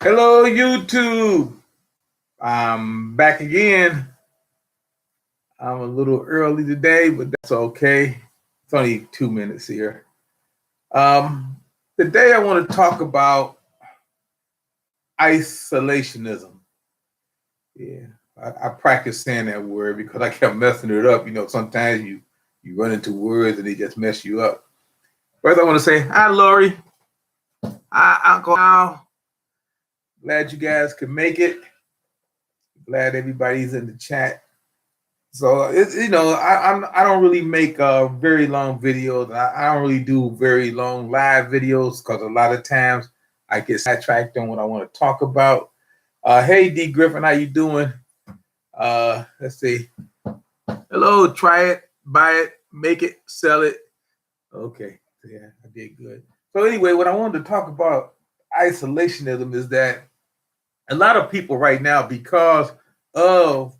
Hello, YouTube. I'm back again. I'm a little early today, but that's okay. It's only 2 minutes here. Today I want to talk about isolationism. Yeah, I practice saying that word because I kept messing it up. Sometimes you run into words and they just mess you up. First, I want to say hi, Lori. Hi, Uncle Al. Glad you guys could make it. Glad everybody's in the chat. So it's I don't really make very long videos. I don't really do very long live videos because a lot of times I get sidetracked on what I want to talk about. Hey D Griffin, how you doing? Let's see. Hello, try it, buy it, make it, sell it. Okay, yeah, I did good. So anyway, what I wanted to talk about isolationism is that a lot of people right now, because of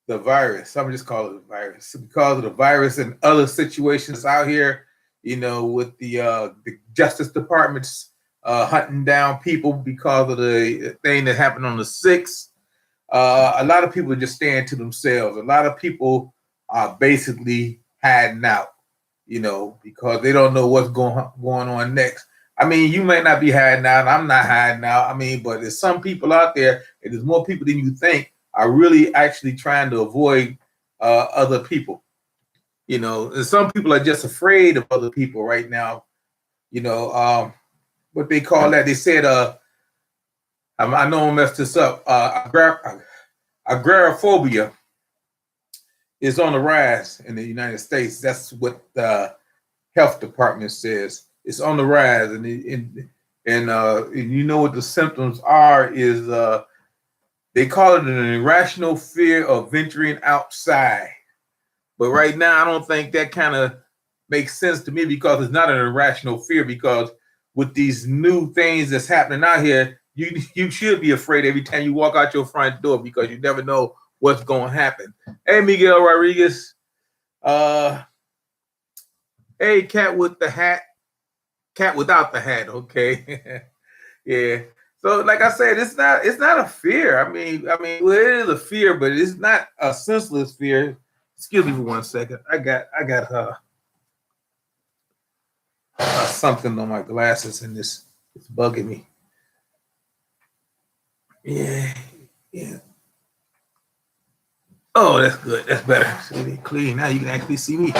the virus. I'm just call it the virus because of the virus and other situations out here. With the Justice Department's hunting down people because of the thing that happened on the 6th. A lot of people are just staying to themselves. A lot of people are basically hiding out. Because they don't know what's going on next. I mean, you may not be hiding out. I'm not hiding out. I mean, but there's some people out there, and there's more people than you think are really actually trying to avoid other people. And some people are just afraid of other people right now. What they call that? They said, I know I messed this up. Agoraphobia is on the rise in the United States. That's what the health department says. It's on the rise, and you know what the symptoms are is they call it an irrational fear of venturing outside. But right now, I don't think that kind of makes sense to me because it's not an irrational fear. Because with these new things that's happening out here, you should be afraid every time you walk out your front door because you never know what's going to happen. Hey, Miguel Rodriguez. Hey, cat with the hat. Cat without the hat. Okay. Yeah. So, like I said, it's not a fear. I mean, well, it is a fear, but it's not a senseless fear. Excuse me for 1 second. I got something on my glasses, and it's bugging me. Yeah. Oh, that's good. That's better. See, clean. Now you can actually see me.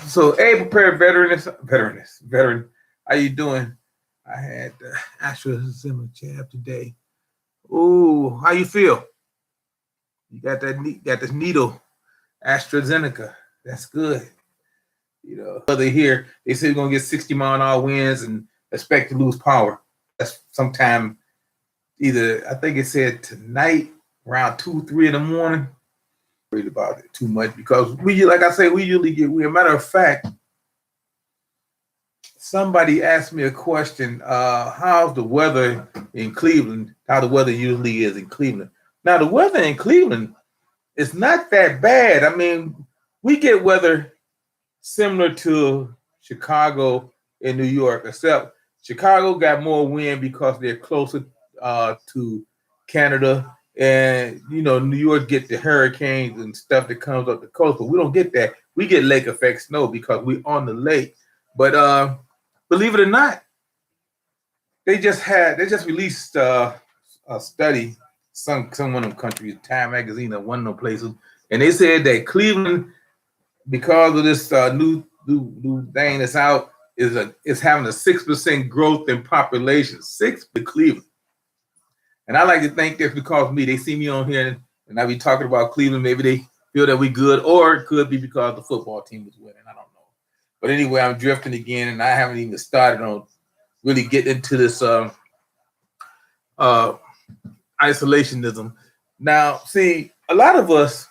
So, hey, prepared veteran. How you doing? I had the AstraZeneca jab today. Ooh, how you feel? You got this needle, AstraZeneca. That's good. Other here, they say we're gonna get 60-mile-an-hour winds and expect to lose power. That's sometime either, I think it said tonight around 2, 3 in the morning. Worried about it too much because we usually get. A matter of fact, somebody asked me a question. How's the weather in Cleveland? How the weather usually is in Cleveland. Now, the weather in Cleveland is not that bad. I mean, we get weather similar to Chicago and New York, except Chicago got more wind because they're closer to Canada. And, New York get the hurricanes and stuff that comes up the coast, but we don't get that. We get lake effect snow because we're on the lake. But believe it or not, they just released a study, some one of them countries, Time Magazine or one of them places, and they said that Cleveland, because of this new thing that's out, is having a 6% growth in population. 6 to Cleveland. And I like to think that's because they see me on here and I be talking about Cleveland. Maybe they feel that we good, or it could be because the football team is winning. I don't know. But anyway, I'm drifting again, and I haven't even started on really getting into this isolationism. Now, see, a lot of us,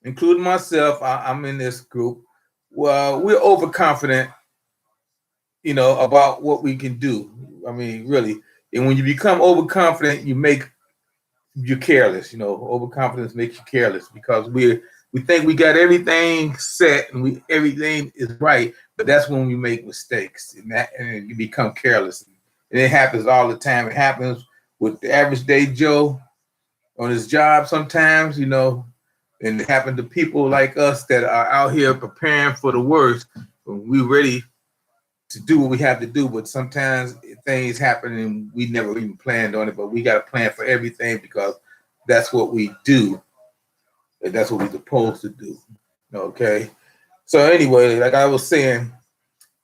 including myself, I'm in this group. Well, we're overconfident, about what we can do. I mean, really. And when you become overconfident, you're careless. Overconfidence makes you careless because we think we got everything set and everything is right, but that's when we make mistakes and you become careless. And it happens all the time. It happens with the average day Joe on his job sometimes, you know, and it happened to people like us that are out here preparing for the worst. We're ready to do what we have to do, but sometimes things happen and we never even planned on it, but we got to plan for everything because that's what we do. And that's what we're supposed to do. Okay. So anyway, like I was saying,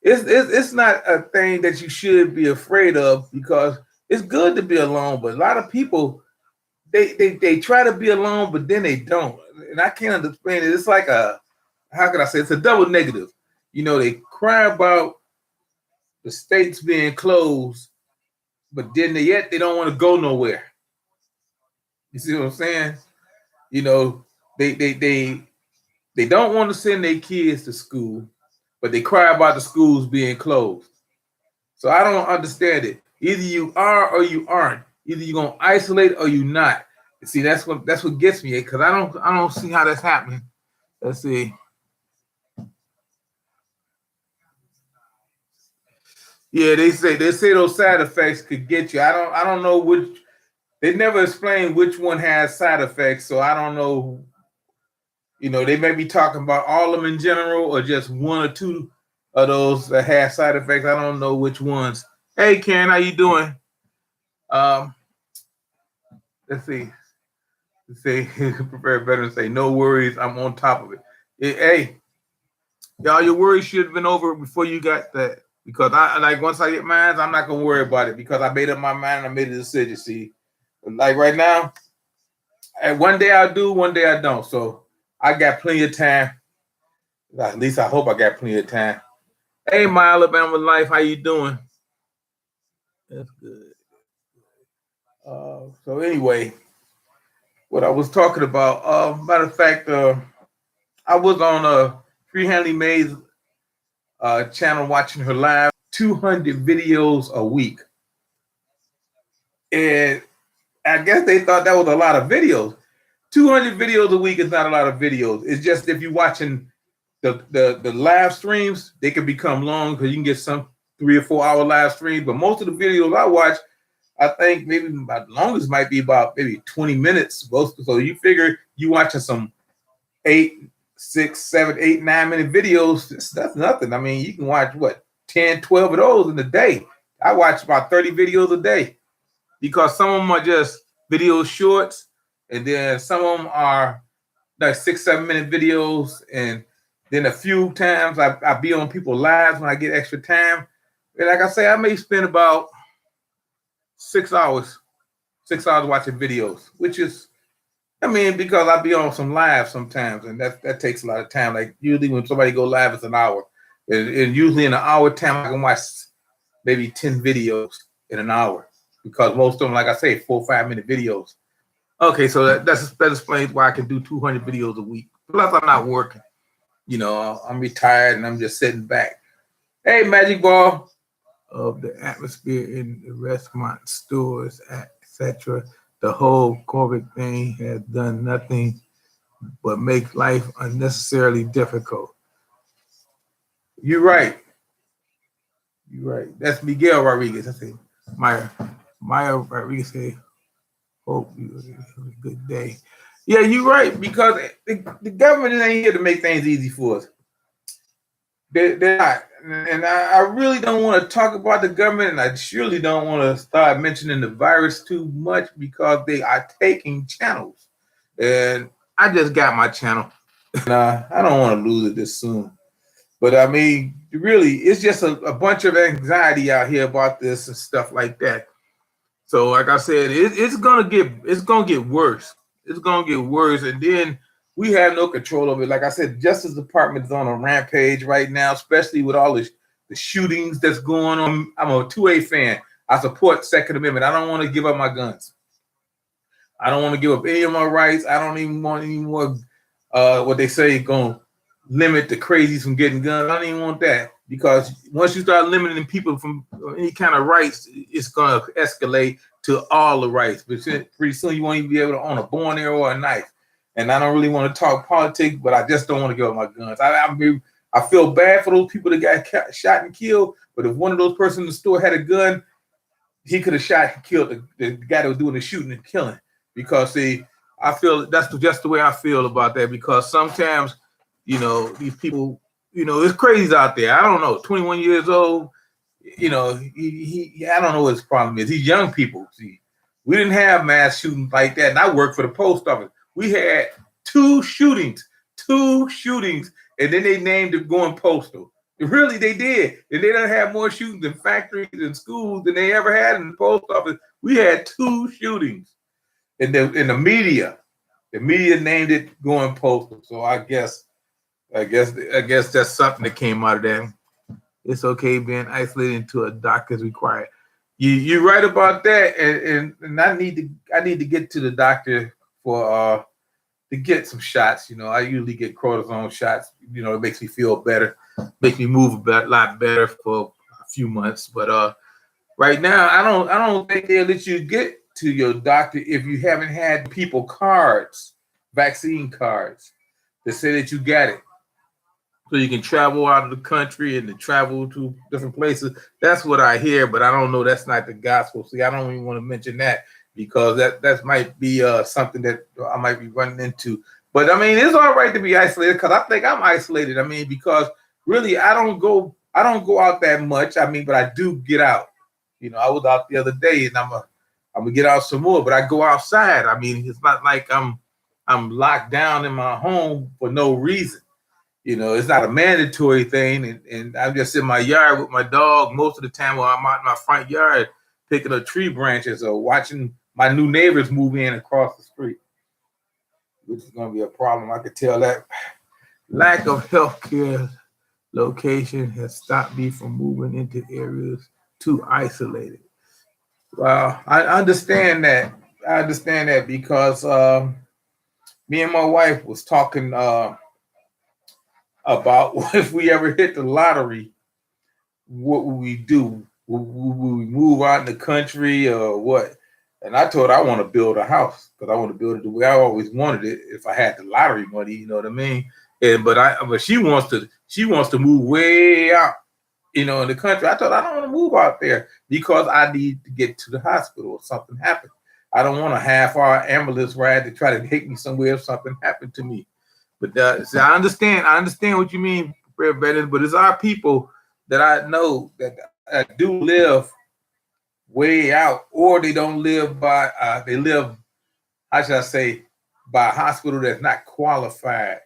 it's not a thing that you should be afraid of because it's good to be alone, but a lot of people they try to be alone, but then they don't. And I can't understand it. It's like how can I say it's a double negative. You know, they cry about the states being closed, but then yet they don't want to go nowhere. You see what I'm saying? You know, they don't want to send their kids to school, but they cry about the schools being closed. So I don't understand it. Either you are or you aren't. Either you're gonna isolate or you not. See, that's what gets me because I don't see how that's happening. Let's see. Yeah, they say those side effects could get you. I don't know which. They never explain which one has side effects, so I don't know. You know, they may be talking about all of them in general or just one or two of those that have side effects. I don't know which ones. Hey, Karen, how you doing? Um, let's see. Say prepare better and say no worries. I'm on top of it. Hey, y'all, your worries should have been over before you got that. Because I like once I get mine, I'm not gonna worry about it because I made up my mind and I made a decision. See, like right now, one day I'll do, one day I don't. So I got plenty of time. At least I hope I got plenty of time. Hey, my Alabama life, how you doing? That's good. So anyway, what I was talking about. Matter of fact, I was on Free Handley May's channel watching her live 200 videos a week. And I guess they thought that was a lot of videos. 200 videos a week is not a lot of videos. It's just if you're watching the live streams, they can become long because you can get some 3 or 4 hour live streams. But most of the videos I watch, I think maybe my longest might be about maybe 20 minutes. So you figure you watching some 8, 6, 7, 8, 9 minute videos. That's nothing. I mean, you can watch what 10, 12 of those in a day. I watch about 30 videos a day because some of them are just video shorts, and then some of them are like 6, 7 minute videos, and then a few times I be on people's lives when I get extra time. And like I say, I may spend about 6 hours watching videos, which is, I mean, because I be on some live sometimes, and that takes a lot of time. Like usually when somebody go live, it's an hour, and usually in an hour time I can watch maybe 10 videos in an hour because most of them, like I say, 4 or 5 minute videos. Okay, so that explains why I can do 200 videos a week. Plus, I'm not working. You know, I'm retired and I'm just sitting back. Hey, Magic Ball. Of the atmosphere in the restaurant, stores, etc. The whole COVID thing has done nothing but make life unnecessarily difficult. You're right. You're right. That's Miguel Rodriguez. I say Maya Rodriguez say, hope you have a good day. Yeah, you're right, because the government ain't here to make things easy for us. They're not. And I really don't want to talk about the government, and I surely don't want to start mentioning the virus too much because they are taking channels. And I just got my channel, and I don't want to lose it this soon. But I mean, really, it's just a bunch of anxiety out here about this and stuff like that. So, like I said, it's gonna get worse. It's gonna get worse, and then we have no control of it. Like I said, the Justice Department is on a rampage right now, especially with all the shootings that's going on. I'm a 2A fan. I support Second Amendment. I don't want to give up my guns. I don't want to give up any of my rights. I don't even want any more. What they say going limit the crazies from getting guns. I don't even want that, because once you start limiting people from any kind of rights, it's going to escalate to all the rights. But pretty soon you won't even be able to own a bow and arrow or a knife. And I don't really want to talk politics, but I just don't want to give up my guns. I feel bad for those people that got shot and killed. But if one of those persons in the store had a gun, he could have shot and killed the guy that was doing the shooting and killing. Because see, I feel that's just the way I feel about that. Because sometimes, these people, it's crazy out there. I don't know, 21 years old. I don't know what his problem is. These young people. See, we didn't have mass shootings like that, and I worked for the post office. We had two shootings, and then they named it going postal. Really, they did. And they don't have more shootings in factories and schools than they ever had in the post office. We had two shootings. In the media named it going postal. So I guess that's something that came out of that. It's okay being isolated until a doctor is required. You're right about that, and I need to get to the doctor for to get some shots. I usually get cortisone shots. It makes me feel better, makes me move a lot better for a few months. But right now, I don't think they'll let you get to your doctor if you haven't had people cards, vaccine cards, that say that you got it. So you can travel out of the country and to travel to different places. That's what I hear, but I don't know. That's not the gospel. See, I don't even want to mention that because that might be something that I might be running into. But I mean, it's all right to be isolated because I think I'm isolated. I mean, because really I don't go out that much. I mean, but I do get out. I was out the other day, and I'm gonna get out some more. But I go outside. I mean, it's not like I'm locked down in my home for no reason. It's not a mandatory thing, and I'm just in my yard with my dog most of the time while I'm out in my front yard picking up tree branches or watching my new neighbors move in across the street, which is going to be a problem. I could tell that lack of healthcare location has stopped me from moving into areas too isolated. Well, I understand that. Because me and my wife was talking about if we ever hit the lottery, what would we do? Would we move out in the country or what? And I told her I want to build a house because I want to build it the way I always wanted it if I had the lottery money, you know what I mean? But she wants to move way out, in the country. I told her I don't want to move out there because I need to get to the hospital if something happened. I don't want a half-hour ambulance ride to try to take me somewhere if something happened to me. But see, I understand what you mean, Fred Bennett, but it's our people that I know that do live way out, or they don't live by they live, how should I say, by a hospital that's not qualified.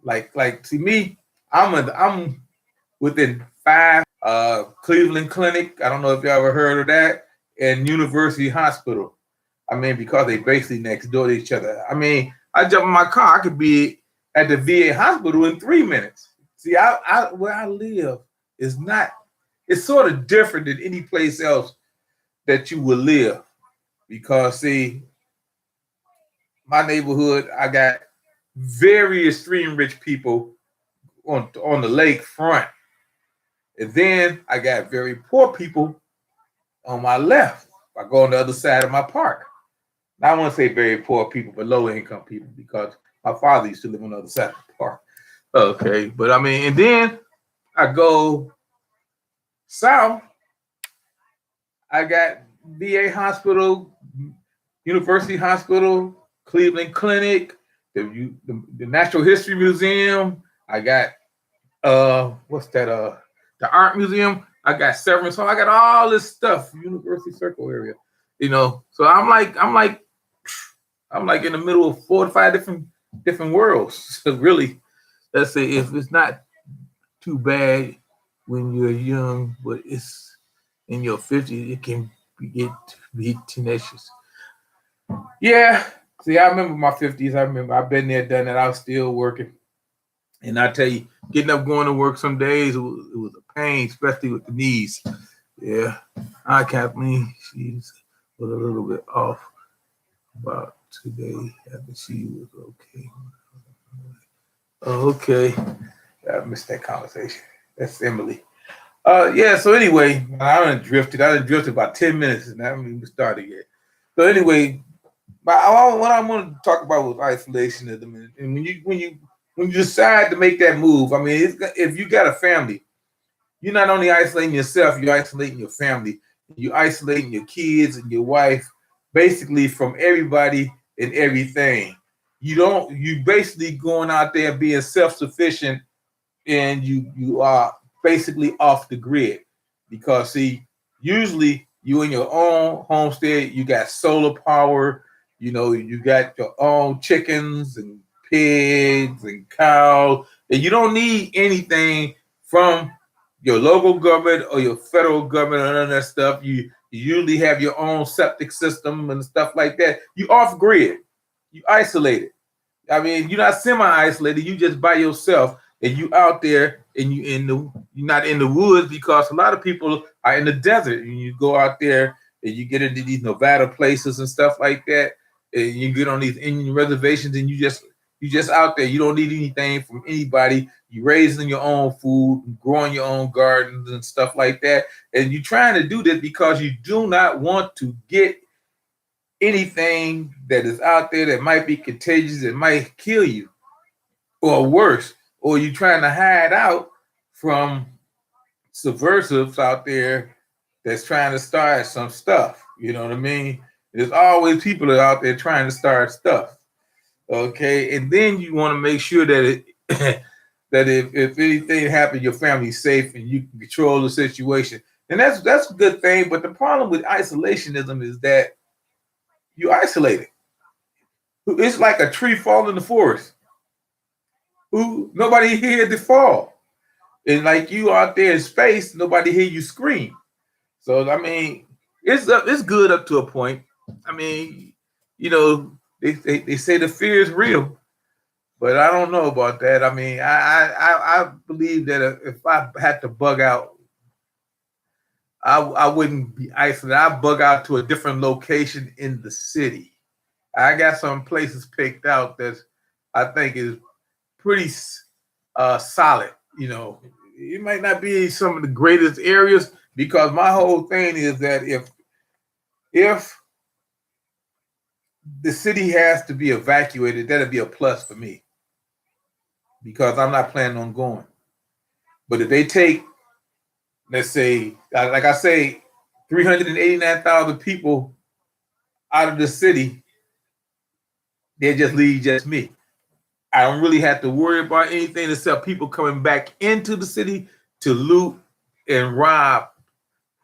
Like see me, I'm within 5 Cleveland Clinic. I don't know if you ever heard of that, and University Hospital. I mean, because they basically next door to each other. I mean, I jump in my car, I could be at the VA hospital in 3 minutes. See, I where I live is not, it's sort of different than any place else that you will live. Because see, my neighborhood, I got very extreme rich people on the lake front. And then I got very poor people on my left. I go on the other side of my park. Now, I want to say very poor people, but low income people, because my father used to live on the other side of the park. Okay, but I mean, and then I go south. I got VA hospital, University Hospital, Cleveland Clinic, the Natural History Museum. I got what's that? The Art Museum. I got Severance Hall. I got all this stuff, University Circle area. So I'm like in the middle of 4 to 5 different worlds. So really, let's say if it's not too bad when you're young, but it's in your 50s, it can be tenacious. Yeah. See, I remember my 50s. I remember I've been there, done that. I was still working. And I tell you, getting up going to work some days, it was a pain, especially with the knees. Yeah. Kathleen, she's was a little bit off about today. After she was okay. Oh, okay. I missed that conversation. That's Emily. Yeah, so anyway, I done drifted about 10 minutes and I haven't even started yet. So anyway, what I wanted to talk about was isolationism. And when you decide to make that move, I mean, if you got a family, you're not only isolating yourself, you're isolating your family. You isolating your kids and your wife basically from everybody and everything. You basically going out there being self-sufficient, and you are basically off the grid, because see, usually you in your own homestead, you got solar power, you got your own chickens and pigs and cows, and you don't need anything from your local government or your federal government or none of that stuff. You usually have your own septic system and stuff like that. You off grid, you isolated. I mean, you're not semi-isolated. You just by yourself, and you out there, and you're not in the woods, because a lot of people are in the desert, and you go out there and you get into these Nevada places and stuff like that, and you get on these Indian reservations, and you just out there. You don't need anything from anybody. You raising your own food, growing your own gardens and stuff like that, and you're trying to do this because you do not want to get anything that is out there that might be contagious, that might kill you, or worse, or you trying to hide out from subversives out there that's trying to start some stuff. You know what I mean? There's always people that are out there trying to start stuff. Okay, and then you want to make sure that it that if anything happens, your family's safe and you can control the situation. And that's a good thing. But the problem with isolationism is that you isolated. It's like a tree falling in the forest. Who nobody hear the fall, and like you out there in space, nobody hear you scream. So I mean, it's good up to a point. I mean, they say the fear is real, but I don't know about that. I mean, I believe that if I had to bug out, I wouldn't be isolated. I'd bug out to a different location in the city. I got some places picked out that I think is pretty solid. It might not be some of the greatest areas, because my whole thing is that if the city has to be evacuated, that'd be a plus for me, because I'm not planning on going. But if they take, let's say, like I say, 389,000 people out of the city, they just leave just me. I don't really have to worry about anything except people coming back into the city to loot and rob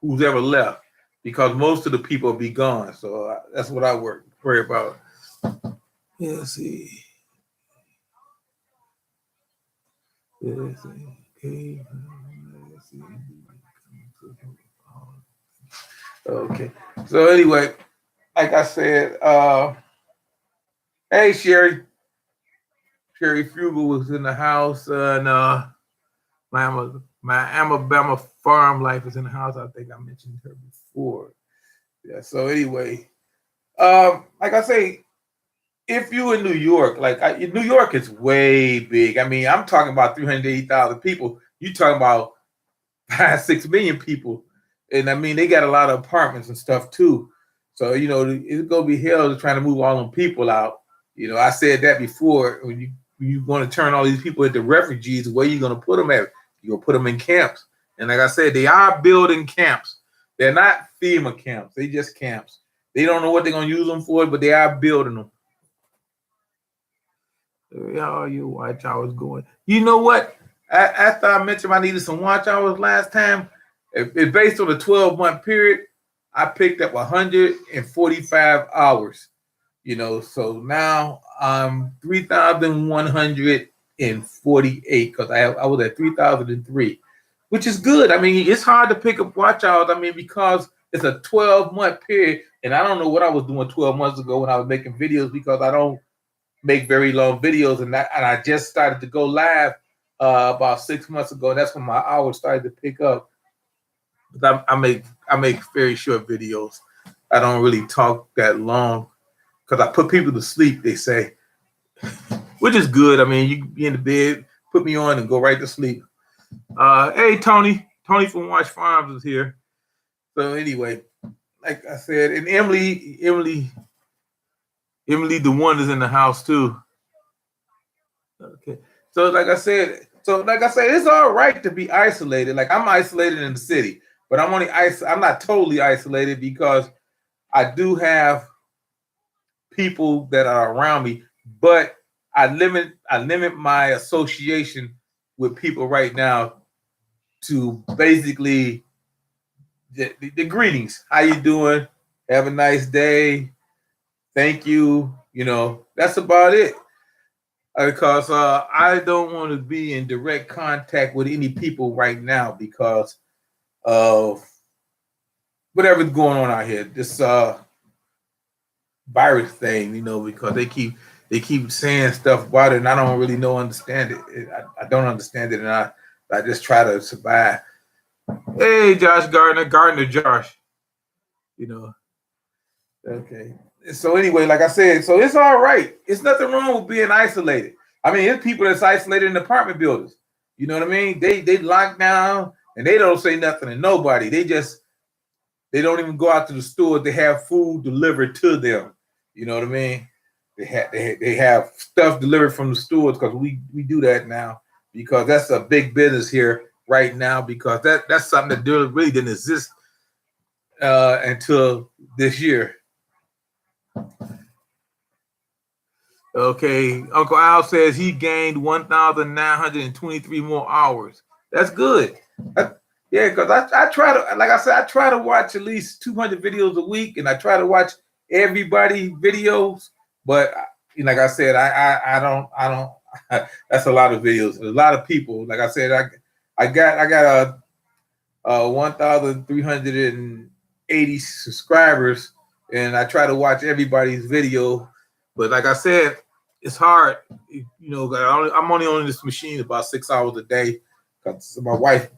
who's ever left, because most of the people will be gone. So that's what I worry about. Yeah, let's see. Let's see. Okay. Let's see. Okay. So anyway, like I said, hey Sherry Fugel was in the house, and my Alabama farm life is in the house. I think I mentioned her before. Yeah. So anyway, like I say, if you in New York, New York is way big. I mean, I'm talking about 380,000 people. You talking about 5-6 million people, and I mean they got a lot of apartments and stuff too. So it's gonna be hell to trying to move all them people out. I said that before. When you want to turn all these people into refugees, where you gonna put them at? You're gonna put them in camps. And like I said, they are building camps. They're not FEMA camps. They just camps. They don't know what they're gonna use them for, but they are building them. How your watch hours going? You know what? After I mentioned I needed some watch hours last time, if based on a 12-month period, I picked up 145 hours. So now I'm 3,148, because I was at 3,003, which is good. I mean, it's hard to pick up watch hours. I mean, because it's a 12-month period, and I don't know what I was doing 12 months ago when I was making videos, because I don't make very long videos, and I just started to go live about 6 months ago. That's when my hours started to pick up. But I make very short videos. I don't really talk that long, because I put people to sleep, they say, which is good. I mean, you can be in the bed, put me on, and go right to sleep. Hey, Tony from Watch Farms is here. So anyway, like I said, and Emily, the one is in the house too. Okay. So like I said, it's all right to be isolated. Like I'm isolated in the city. but I'm not totally isolated because I do have people that are around me, but I limit my association with people right now to basically the greetings. How you doing? Have a nice day. Thank you. You know, that's about it. Because I don't want to be in direct contact with any people right now because of whatever's going on out here. This virus thing, you know, because they keep saying stuff about it, and I don't really understand it. I don't understand it, and I just try to survive. Hey, Gardner Josh, you know. Okay. So anyway, like I said, so it's all right. It's nothing wrong with being isolated. I mean, there's people that's isolated in apartment buildings. You know what I mean? They lock down and they don't say nothing to nobody. They don't even go out to the store. They have food delivered to them. You know what I mean? They have stuff delivered from the stores because we do that now because that's a big business here right now because that's something that really didn't exist until this year. Okay, Uncle Al says he gained 1,923 more hours. That's good. Yeah, because I try to, like I said, I try to watch at least 200 videos a week, and I try to watch everybody videos. But like I said, I don't. That's a lot of videos. A lot of people. Like I said, I got a 1,380 subscribers, and I try to watch everybody's video. But like I said, it's hard. You know, I'm only on this machine about 6 hours a day. Cause my wife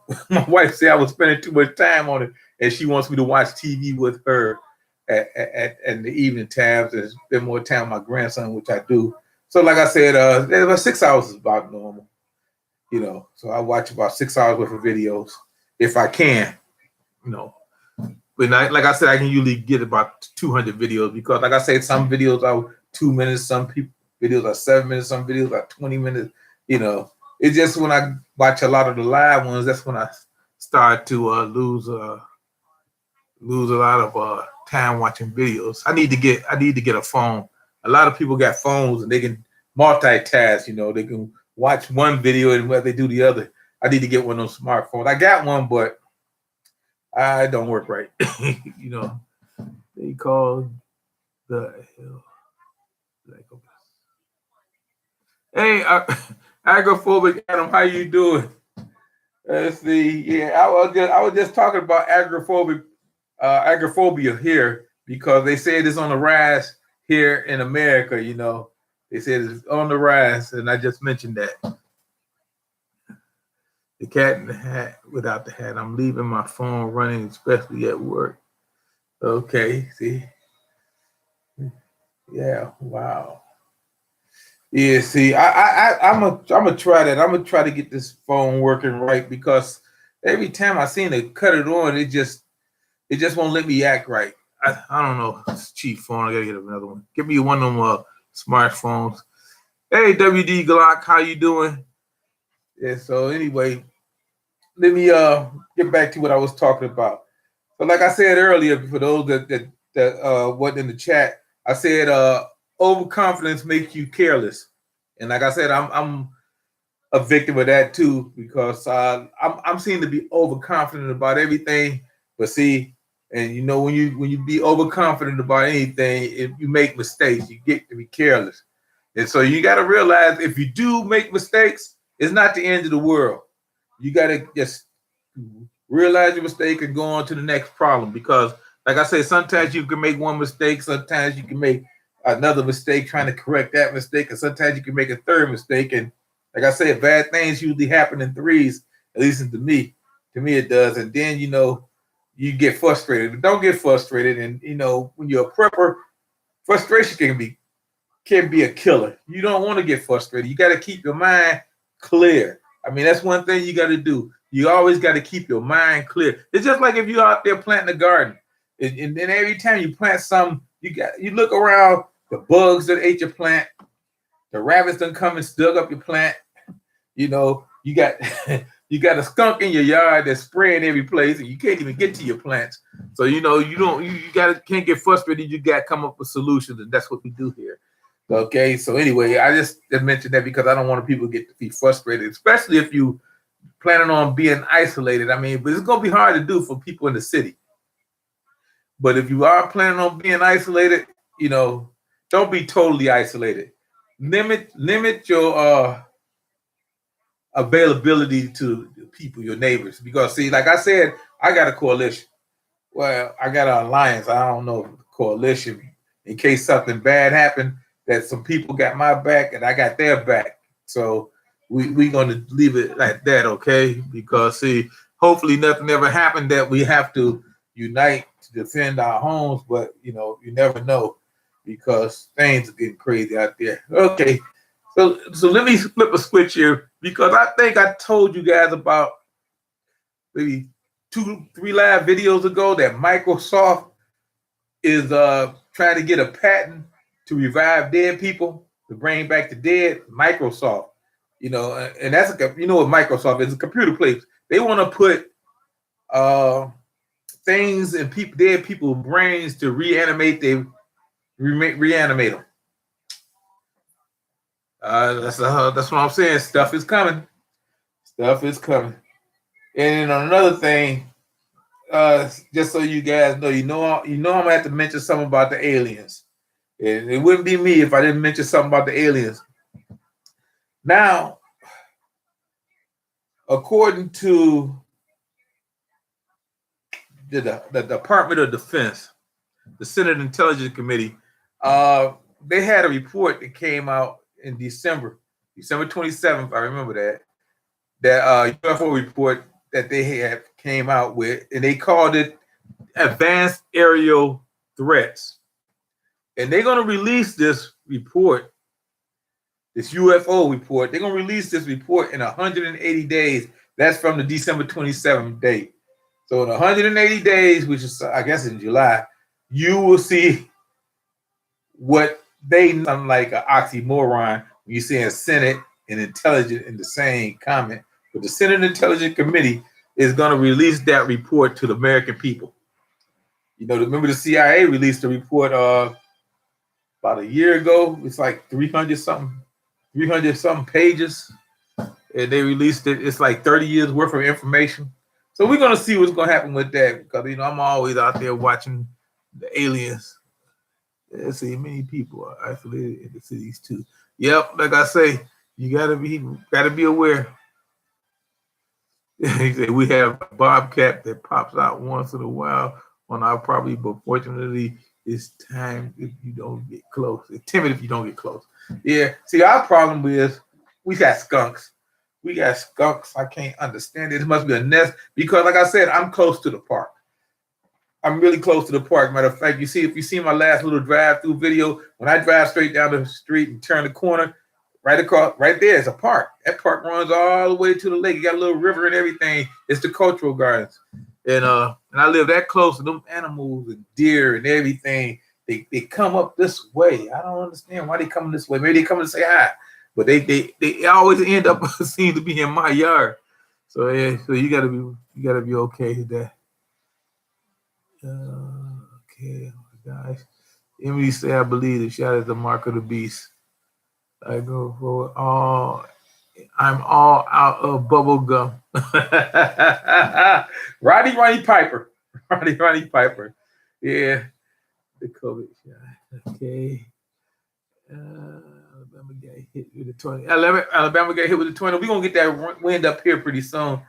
said I was spending too much time on it, and she wants me to watch TV with her at the evening times and spend more time with my grandson, which I do. So, like I said, about 6 hours is about normal, you know. So I watch about 6 hours worth of videos if I can, you know. But like I said, I can usually get about 200 videos because, like I said, some videos are 2 minutes, some videos are 7 minutes, some videos are 20 minutes, you know. It's just when I watch a lot of the live ones, that's when I start to lose a lot of time watching videos. I need to get a phone. A lot of people got phones and they can multitask. You know, they can watch one video and what they do the other. I need to get one of those smartphones. I got one, but I don't work right. You know, they call the hell. Hey, agoraphobic Adam, how you doing? Let's see. Yeah, I was just talking about agoraphobia here because they said it's on the rise here in America. You know, they said it's on the rise, and I just mentioned that. The cat in the hat without the hat. I'm leaving my phone running, especially at work. Okay, see. Yeah, wow. Yeah, see, I'm gonna try that. I'm gonna try to get this phone working right because every time I seem to cut it on, it just won't let me act right. I don't know. It's a cheap phone. I gotta get another one. Give me one of them smartphones. Hey, WD Glock, how you doing? Yeah. So anyway, let me get back to what I was talking about. So like I said earlier, for those that wasn't in the chat, I said overconfidence makes you careless, and like I said, I'm a victim of that too because I'm seen to be overconfident about everything. But see, and you know when you be overconfident about anything, if you make mistakes, you get to be careless, and so you got to realize if you do make mistakes, it's not the end of the world. You got to just realize your mistake and go on to the next problem because, like I said, sometimes you can make one mistake, sometimes you can make another mistake trying to correct that mistake, and sometimes you can make a third mistake. And like I said, bad things usually happen in threes, at least to me. To me, it does. And then you get frustrated. But don't get frustrated. And when you're a prepper, frustration can be a killer. You don't want to get frustrated. You got to keep your mind clear. I mean, that's one thing you got to do. You always got to keep your mind clear. It's just like if you're out there planting a garden, and then every time you plant something, you look around, the bugs that ate your plant, the rabbits done come and dug up your plant. You got You got a skunk in your yard that's spraying every place, and you can't even get to your plants. So you can't get frustrated. You got to come up with solutions, and that's what we do here. Okay. So anyway, I just mentioned that because I don't want people to be frustrated, especially if you planning on being isolated. I mean, but it's gonna be hard to do for people in the city. But if you are planning on being isolated, don't be totally isolated. Limit your availability to people, your neighbors, because see, like I said, I got a coalition. Well, I got an alliance. I don't know if it's a coalition in case something bad happened. That some people got my back and I got their back. So we gonna leave it like that, okay? Because see, hopefully nothing ever happened that we have to unite to defend our homes. But you never know because things are getting crazy out there. Okay, so let me flip a switch here because I think I told you guys about maybe 2-3 live videos ago that Microsoft is trying to get a patent to revive dead people, to bring back the dead. Microsoft, and that's what Microsoft is, a computer place. They want to put things in dead people's brains to reanimate them. That's what I'm saying. Stuff is coming. Stuff is coming. And another thing, just so you guys know, I'm gonna have to mention something about the aliens. And it wouldn't be me if I didn't mention something about the aliens. Now, according to the Department of Defense, the Senate Intelligence Committee, they had a report that came out in December 27th. I remember that UFO report that they had came out with, and they called it Advanced Aerial Threats. And they're going to release this report, this UFO report. They're going to release this report in 180 days. That's from the December 27th date. So in 180 days, which is, I guess, in July, you will see what sound like an oxymoron when you see a Senate and intelligence in the same comment. But the Senate Intelligence Committee is going to release that report to the American people. Remember the CIA released a report about a year ago. It's like 300 something pages, and they released it. It's like 30 years worth of information. So we're gonna see what's gonna happen with that because I'm always out there watching the aliens. Let's see, many people are isolated in the cities too. Yep, like I say, you gotta be aware. He said we have a bobcat that pops out once in a while on our property, but fortunately, it's time if you don't get close. It's timid if you don't get close. Yeah. See, our problem is we got skunks. I can't understand it. It must be a nest because, like I said, I'm close to the park. I'm really close to the park. Matter of fact, if you see my last little drive-through video, when I drive straight down the street and turn the corner, right there is a park. That park runs all the way to the lake. You got a little river and everything. It's the cultural gardens. And I live that close to them animals and deer and everything. They come up this way. I don't understand why they come this way. Maybe they come to say hi, but they always end up seem to be in my yard. So yeah, so you gotta be okay with that. Okay, guys. Emily say I believe the shot is the mark of the beast. I go for all. I'm all out of bubble gum. Roddy Piper. Yeah, the COVID shot. Okay. Alabama got hit with the 20. Alabama got hit with the 20. We're going to get that wind up here pretty soon.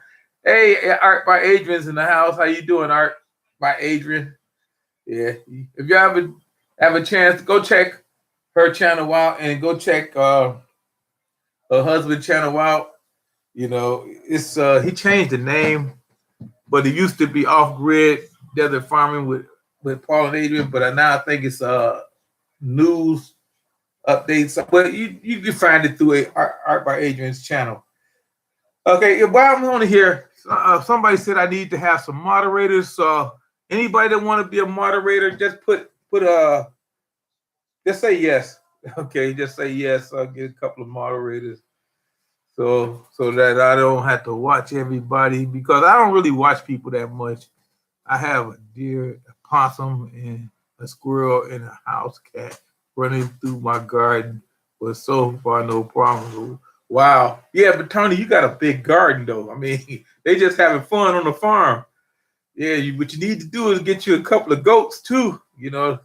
Hey, Art by Adrian's in the house. How you doing, Art by Adrian? Yeah. If you ever have a chance, go check her channel out and go check her husband's channel out. It's he changed the name, but it used to be Off Grid Desert Farming with Paul and Adrian, but now I think it's news updates. But you can find it through Art by Adrian's channel. Okay, while I'm on here, somebody said I need to have some moderators. So anybody that want to be a moderator, just just say yes. Okay, just say yes. I'll get a couple of moderators. so that I don't have to watch everybody because I don't really watch people that much. I have a deer, a possum, and a squirrel and a house cat running through my garden, but so far no problems. Wow, yeah, but Tony, you got a big garden though. I mean, they just having fun on the farm. Yeah, what you need to do is get you a couple of goats too. Yeah.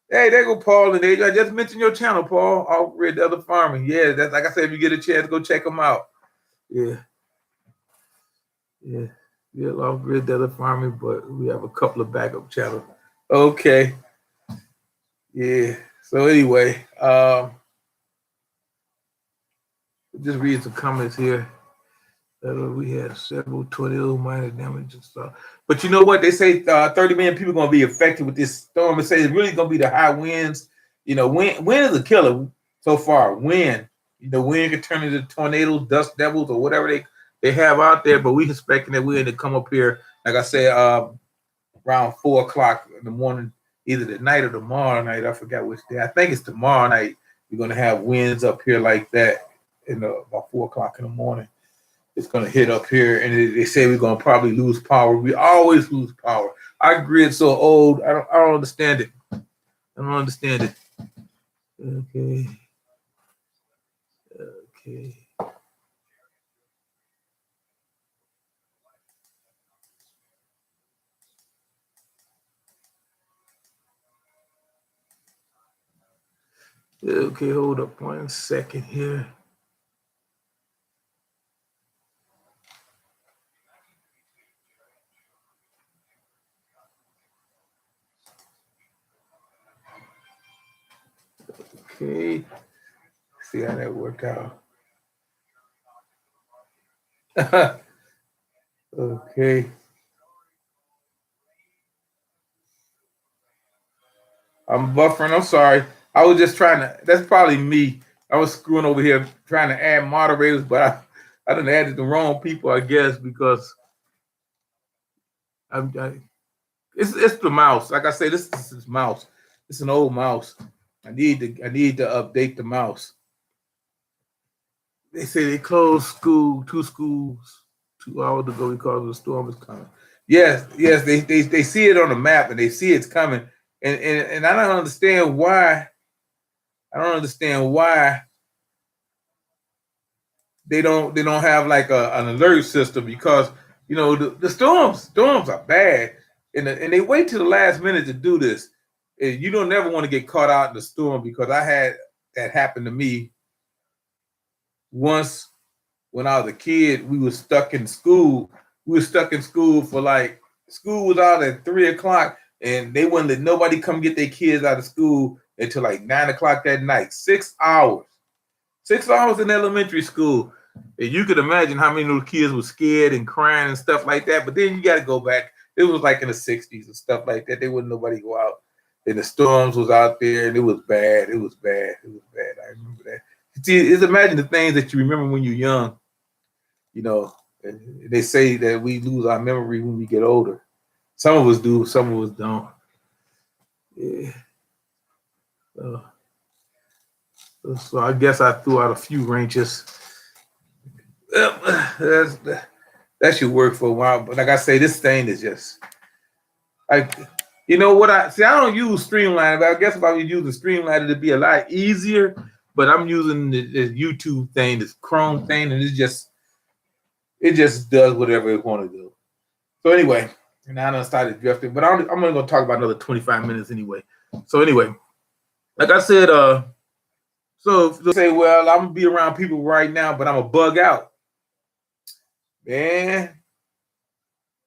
Hey, there go Paul and Adrian. I just mentioned your channel, Paul. Off Red the Other Farming. Yeah, that's like I said, if you get a chance, go check them out. Yeah, yeah. Yeah, off Red the Other Farming, but we have a couple of backup channels. Okay. Yeah. So anyway, just read some comments here. We had several tornadoes, minor damage and stuff. But you know what? They say 30 million people are going to be affected with this storm. They say it's really going to be the high winds. Wind is a killer so far. Wind. Wind can turn into tornadoes, dust devils, or whatever they have out there. But we're expecting that wind to come up here, like I said, around 4 o'clock in the morning, either tonight or tomorrow night. I forgot which day. I think it's tomorrow night. We're going to have winds up here like that about 4 o'clock in the morning. It's going to hit up here, and they say we're going to probably lose power. We always lose power. Our grid's so old. I don't understand it. I don't understand it. Okay. Okay, hold up 1 second here. Okay. See how that worked out. Okay. I'm buffering. I'm sorry. I was just trying to. That's probably me. I was screwing over here trying to add moderators, but I done added the wrong people, I guess, because it's the mouse. Like I say, this is mouse. It's an old mouse. I need to update the mouse. They say they closed two schools 2 hours ago because the storm is coming. Yes, they see it on the map and they see it's coming. And I don't understand why. I don't understand why they don't have like an alert system, because the storms are bad, and they wait till the last minute to do this. And you don't never want to get caught out in the storm, because I had that happen to me once when I was a kid. We were stuck in school. For like, school was out at 3 o'clock, and they wouldn't let nobody come get their kids out of school until like 9 o'clock that night. 6 hours. 6 hours in elementary school. And you could imagine how many little kids were scared and crying and stuff like that. But then you got to go back. It was like in the 60s and stuff like that. They wouldn't nobody go out. And the storms was out there, and it was bad. It was bad. I remember that. See, it's imagine the things that you remember when you're young. They say that we lose our memory when we get older. Some of us do, some of us don't. Yeah. So I guess I threw out a few wrenches. That should work for a while. But like I say, this thing is just I don't use Streamline, but I guess if I was using Streamline, it'd be a lot easier. But I'm using the YouTube thing, this Chrome thing, and it just does whatever it want to do. So anyway, and I done started drifting, but I'm only gonna talk about another 25 minutes anyway. So anyway, like I said, so if they say, well, I'm gonna be around people right now, but I'm a bug out. Man,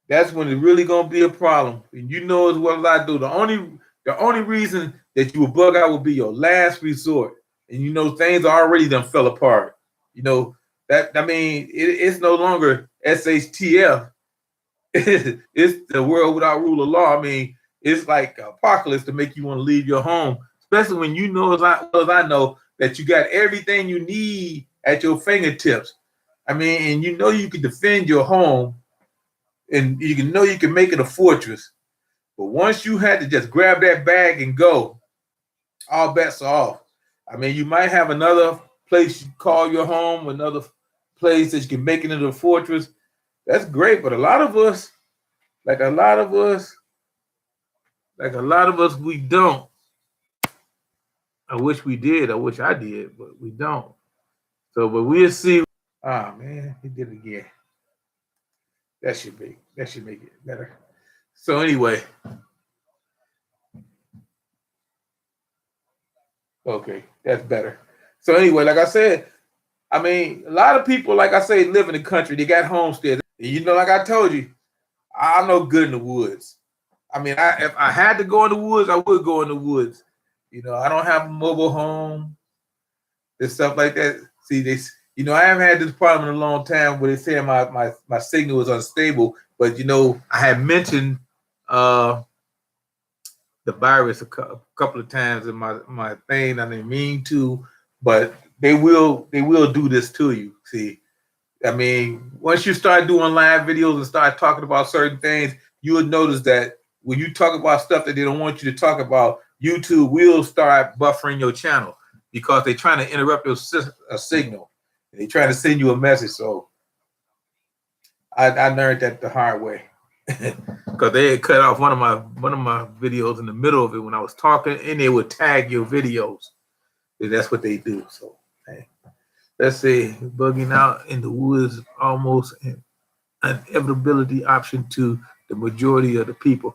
that's when it's really gonna be a problem. And you know as well as I do, the only reason that you will bug out will be your last resort. And things already done fell apart. It's no longer SHTF. It's the world without rule of law. I mean, it's like apocalypse to make you want to leave your home, especially when you know as I know that you got everything you need at your fingertips. I mean, and you can defend your home, and you can make it a fortress. But once you had to just grab that bag and go, all bets are off. I mean, you might have another place you call your home, another place that you can make it into a fortress. That's great, but a lot of us, we don't. I wish we did. I wish I did, but we don't. So, but we'll see. Ah, man, he did it again. That should make it better. So anyway, okay, that's better. So anyway, like I said, I mean, a lot of people, like I say, live in the country. They got homesteads. You know, like I told you, I'm no good in the woods. I mean, if I had to go in the woods, I would go in the woods. You know, I don't have a mobile home and stuff like that. See, I haven't had this problem in a long time where they say my signal is unstable. But I had mentioned the virus a couple of times in my thing. I didn't mean to, but they will do this to you. See, I mean, once you start doing live videos and start talking about certain things, you would notice that when you talk about stuff that they don't want you to talk about, YouTube will start buffering your channel because they're trying to interrupt your signal. They're trying to send you a message. So I learned that the hard way because they had cut off one of my videos in the middle of it when I was talking, and they would tag your videos. And that's what they do. So hey, let's say bugging out in the woods almost an inevitability option to the majority of the people.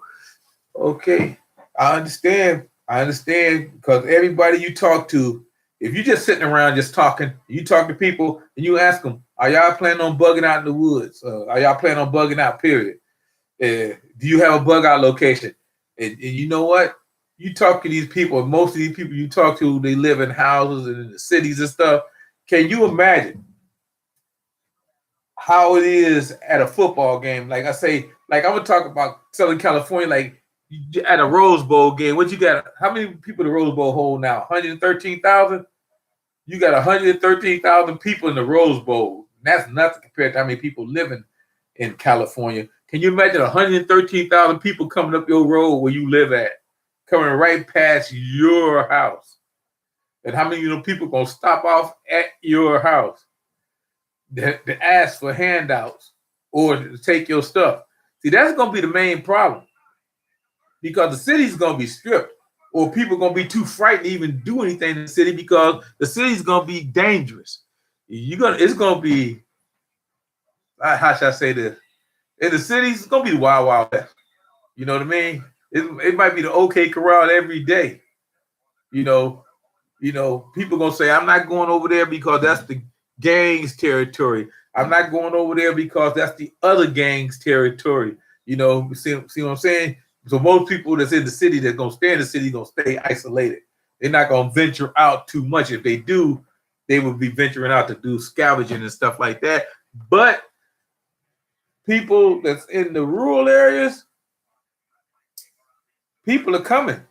Okay, I understand because everybody you talk to, if you're just sitting around just talking, you talk to people and you ask them, are y'all planning on bugging out in the woods? Are y'all planning on bugging out, period? Do you have a bug out location? And you know what? You talk to these people, most of these people you talk to, they live in houses and in the cities and stuff. Can you imagine how it is at a football game? Like I say, like I'm gonna talk about Southern California, like at a Rose Bowl game. What you got? How many people the Rose Bowl hold now? 113,000. You got 113,000 people in the Rose Bowl. That's nothing compared to how many people living in California. Can you imagine 113,000 people coming up your road where you live at, coming right past your house? And how many people gonna stop off at your house to ask for handouts or to take your stuff? See, that's gonna be the main problem because the city's gonna be stripped, or people gonna be too frightened to even do anything in the city because the city's gonna be dangerous. It's gonna be, how should I say this? In the cities, it's gonna be the wild, wild west. You know what I mean? It might be the OK Corral every day. People gonna say, I'm not going over there because that's the gang's territory. I'm not going over there because that's the other gang's territory. See what I'm saying? So most people that's in the city that's gonna stay in the city gonna stay isolated. They're not gonna venture out too much. If they do, they will be venturing out to do scavenging and stuff like that. But people that's in the rural areas, people are coming.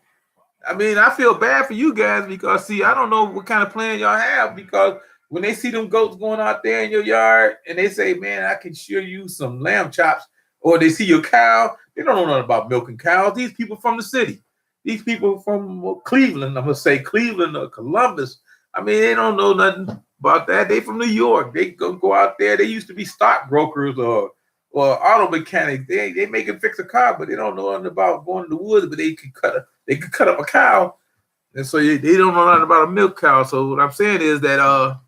I mean, I feel bad for you guys because, see, I don't know what kind of plan y'all have, because when they see them goats going out there in your yard and they say, man, I can sure use some lamb chops, or they see your cow, they don't know nothing about milking cows. These people from the city, these people from Cleveland, I'm going to say Cleveland or Columbus, I mean, they don't know nothing about that. They from New York. They go out there. They used to be stockbrokers or auto mechanics. They make and fix a car, but they don't know nothing about going to the woods, but they could cut up a cow. And so they don't know nothing about a milk cow. So what I'm saying is that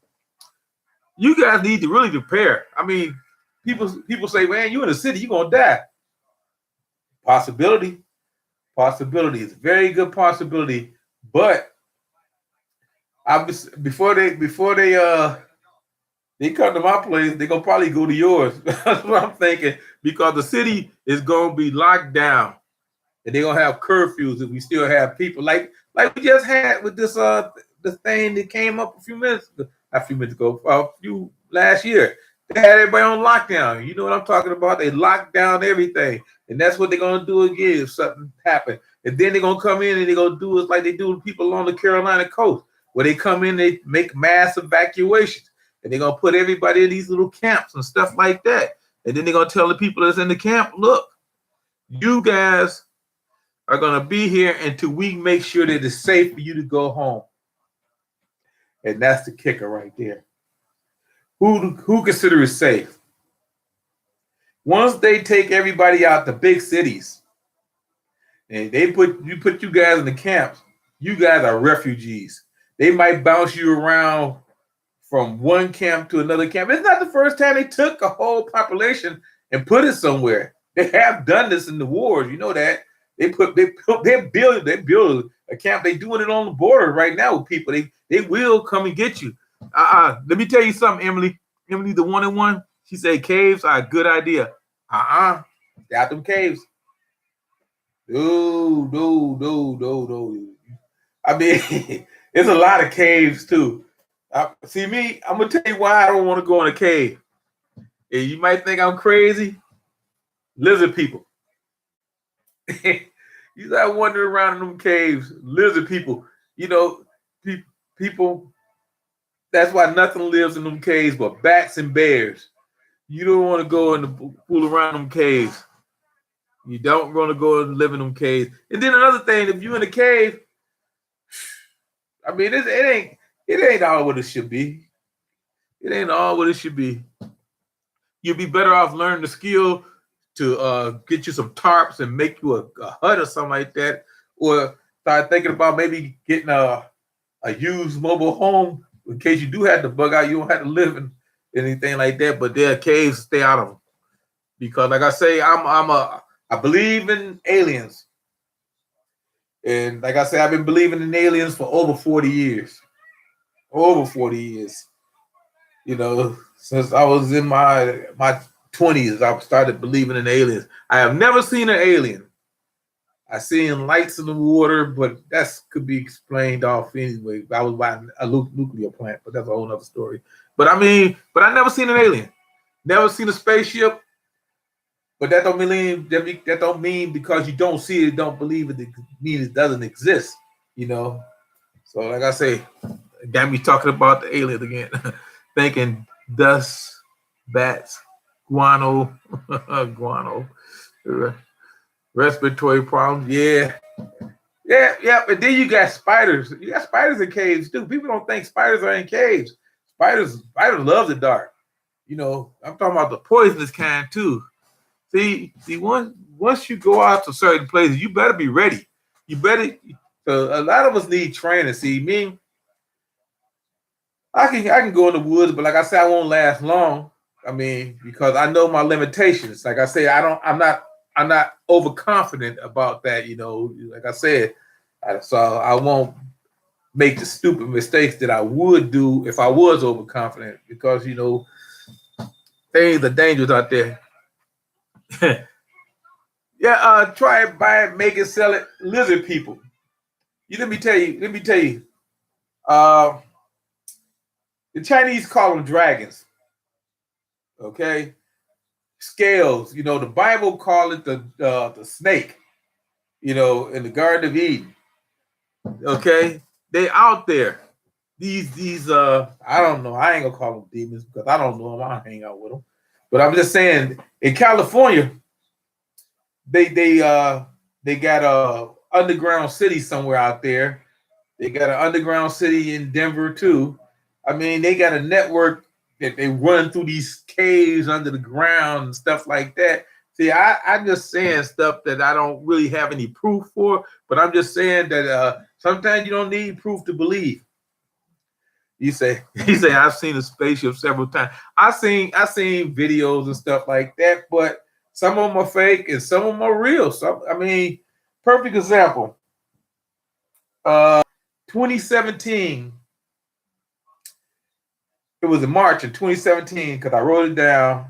you guys need to really prepare. I mean, people say, man, you in the city, you're gonna die. Possibility. It's a very good possibility. But before they come to my place, they're gonna probably go to yours. That's what I'm thinking, because the city is gonna be locked down. And they're gonna have curfews if we still have people like we just had with this thing that came up a few last year. They had everybody on lockdown. You know what I'm talking about? They locked down everything, and that's what they're gonna do again if something happens. And then they're gonna come in and they're gonna do it like they do with people along the Carolina coast, where they come in, they make mass evacuations, and they're gonna put everybody in these little camps and stuff like that. And then they're gonna tell the people that's in the camp, look, you guys are going to be here until we make sure that it's safe for you to go home. And that's the kicker right there. Who consider it safe? Once they take everybody out the big cities and they put you guys in the camps, you guys are refugees. They might bounce you around from one camp to another camp. It's not the first time they took a whole population and put it somewhere. They have done this in the wars. You know that. They build a camp. They doing it on the border right now with people. They will come and get you. Let me tell you something, Emily. Emily, the one and one. She said caves are a good idea. Stay out them caves. No. I mean, it's a lot of caves too. See me, I'm gonna tell you why I don't want to go in a cave. And you might think I'm crazy. Lizard people. You start wandering around in them caves. Lizard people. You know, people. That's why nothing lives in them caves but bats and bears. You don't want to go and fool around them caves. You don't want to go and live in them caves. And then another thing, if you're in a cave, I mean, it ain't all what it should be. It ain't all what it should be. You'd be better off learning the skill to get you some tarps and make you a hut or something like that, or start thinking about maybe getting a used mobile home in case you do have to bug out. You don't have to live in anything like that. But there are caves, stay out of them, because like I say, I believe in aliens. And like I said, I've been believing in aliens for over 40 years. Over 40 years. You know, since I was in my 20s, I started believing in aliens. I have never seen an alien. I seen lights in the water, but that could be explained off anyway. I was by a nuclear plant, but that's a whole other story. But I never seen an alien. Never seen a spaceship. But that don't mean because you don't see it, don't believe it, mean it doesn't exist, you know. So like I say, got me talking about the aliens again, thinking dust, bats, guano, respiratory problems. Yeah. And then you got spiders. You got spiders in caves too. People don't think spiders are in caves. Spiders love the dark. You know, I'm talking about the poisonous kind too. See, once you go out to certain places, you better be ready. So a lot of us need training. See, me, I can go in the woods, but like I said, I won't last long. I mean, because I know my limitations. Like I say, I'm not overconfident about that, you know. Like I said, so I won't make the stupid mistakes that I would do if I was overconfident, because you know things are dangerous out there. Try it, buy it, make it, sell it. Lizard people. Let me tell you. The Chinese call them dragons. Okay, scales. You know, the Bible call it the snake. You know, in the Garden of Eden. Okay, they out there. These I don't know. I ain't gonna call them demons because I don't know them. I don't hang out with them. But I'm just saying, in California, they got a underground city somewhere out there. They got an underground city in Denver too. I mean, they got a network that they run through these caves under the ground and stuff like that. See, I'm just saying stuff that I don't really have any proof for, but I'm just saying that sometimes you don't need proof to believe. You say I've seen a spaceship several times. I seen videos and stuff like that, but some of them are fake and some of them are real. So I mean, perfect example. 2017. It was in March of 2017 because I wrote it down.